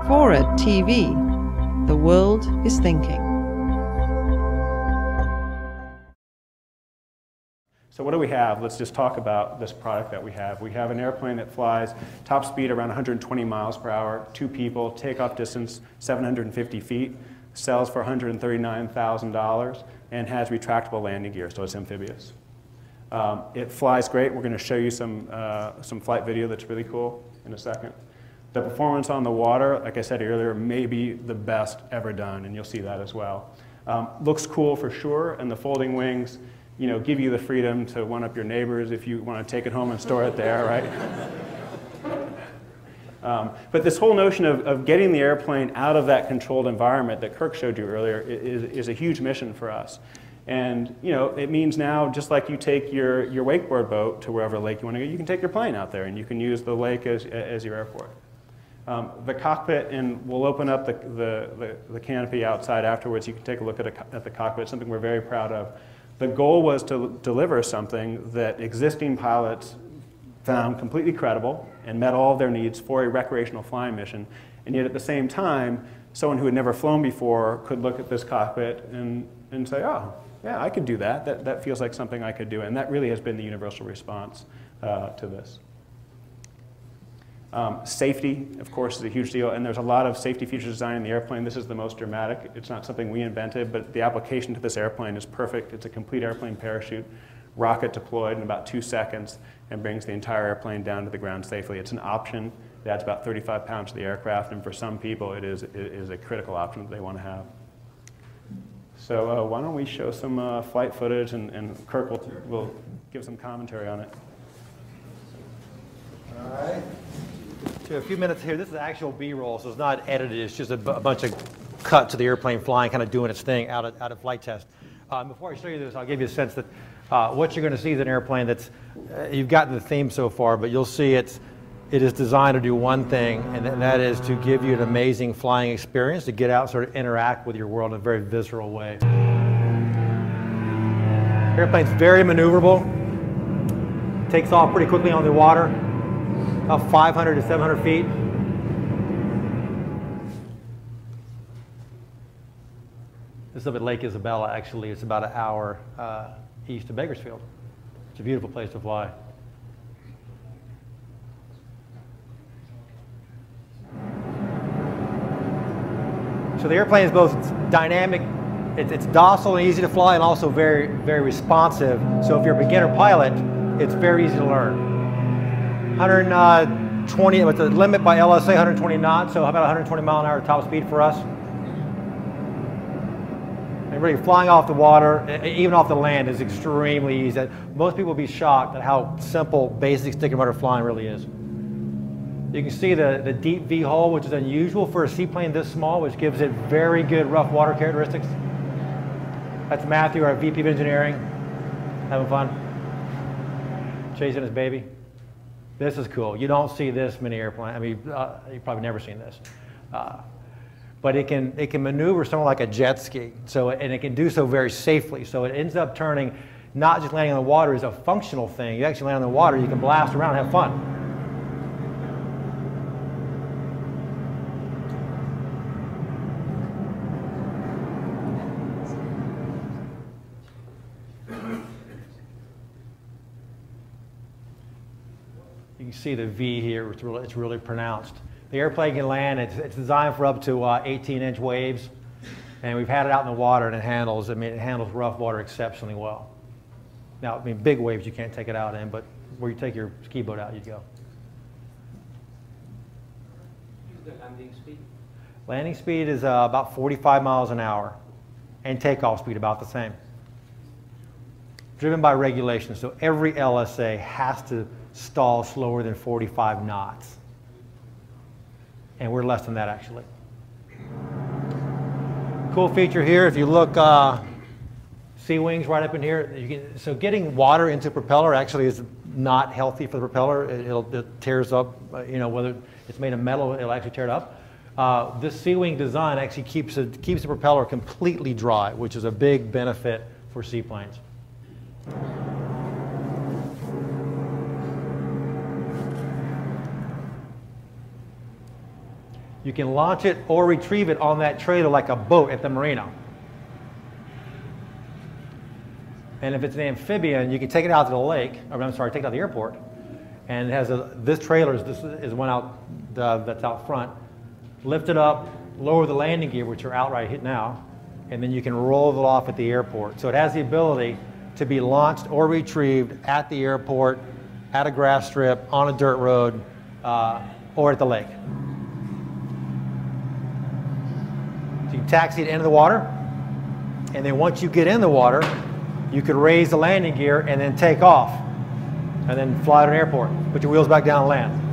Forward TV. The world is thinking. So what do we have? Let's just talk about this product that we have. We have an airplane that flies top speed around 120 miles per hour, 2 people, takeoff distance 750 feet, sells for $139,000, and has retractable landing gear, so it's amphibious. It flies great. We're going to show you some flight video that's really cool in a second. The performance on the water, like I said earlier, may be the best ever done, and you'll see that as well. Looks cool for sure, and the folding wings, you know, give you the freedom to one-up your neighbors if you want to take it home and store it there, right? But this whole notion of getting the airplane out of that controlled environment that Kirk showed you earlier is a huge mission for us. And you know, it means now, just like you take your wakeboard boat to wherever lake you want to go, you can take your plane out there and you can use the lake as your airport. The cockpit, and we'll open up the canopy outside afterwards. You can take a look at the cockpit, something we're very proud of. The goal was to deliver something that existing pilots found completely credible and met all of their needs for a recreational flying mission. And yet at the same time, someone who had never flown before could look at this cockpit and say, oh, yeah, I could do that. That feels like something I could do. And that really has been the universal response to this. Safety, of course, is a huge deal, and there's a lot of safety features designed in the airplane. This is the most dramatic. It's not something we invented, but the application to this airplane is perfect. It's a complete airplane parachute, rocket deployed in about 2 seconds, and brings the entire airplane down to the ground safely. It's an option. It adds about 35 pounds to the aircraft, and for some people, it is a critical option that they want to have. So why don't we show some flight footage, and Kirk will give some commentary on it. All right. So a few minutes here. This is actual B-roll, so it's not edited. It's just a bunch of cut to the airplane flying, kind of doing its thing out of flight test. Before I show you this, I'll give you a sense that what you're going to see is an airplane that's, you've gotten the theme so far, but you'll see it is designed to do one thing, and that is to give you an amazing flying experience, to get out and sort of interact with your world in a very visceral way. Airplane's very maneuverable. Takes off pretty quickly on the water. About 500 to 700 feet. This is up at Lake Isabella, actually. It's about an hour east of Bakersfield. It's a beautiful place to fly. So the airplane is both dynamic, it's docile and easy to fly, and also very, very responsive. So if you're a beginner pilot, it's very easy to learn. 120, with the limit by LSA, 120 knots, so how about 120 mile an hour top speed for us? And really flying off the water, even off the land, is extremely easy. Most people will be shocked at how simple basic stick and rudder flying really is. You can see the deep V-hole, which is unusual for a seaplane this small, which gives it very good rough water characteristics. That's Matthew, our VP of Engineering, having fun, chasing his baby. This is cool. You don't see this many airplanes. I mean, you've probably never seen this. But it can maneuver somewhat like a jet ski. And it can do so very safely. So it ends up turning, not just landing on the water is a functional thing. You actually land on the water, you can blast around and have fun. You can see the V here, it's really pronounced. The airplane can land, it's designed for up to 18-inch waves, and we've had it out in the water, and it handles rough water exceptionally well. Now, I mean, big waves you can't take it out in, but where you take your ski boat out, you go. The landing speed? Landing speed is about 45 miles an hour, and takeoff speed about the same. Driven by regulation, so every LSA has to stall slower than 45 knots. And we're less than that, actually. Cool feature here, if you look, sea wings right up in here. So getting water into propeller actually is not healthy for the propeller. It tears up, you know, whether it's made of metal, it'll actually tear it up. This sea wing design actually keeps the propeller completely dry, which is a big benefit for seaplanes. You can launch it or retrieve it on that trailer like a boat at the marina. And if it's an amphibian, you can take it out to the lake, or I'm sorry, take it out to the airport. And it has this trailer is one out that's out front. Lift it up, lower the landing gear, which are out right now, and then you can roll it off at the airport. So it has the ability to be launched or retrieved at the airport, at a grass strip, on a dirt road, or at the lake. So you can taxi it into the water, and then once you get in the water, you could raise the landing gear and then take off, and then fly to an airport. Put your wheels back down and land.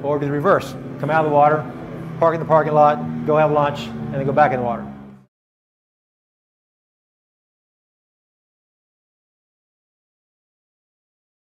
Or do the reverse. Come out of the water, park in the parking lot, go have lunch, and then go back in the water.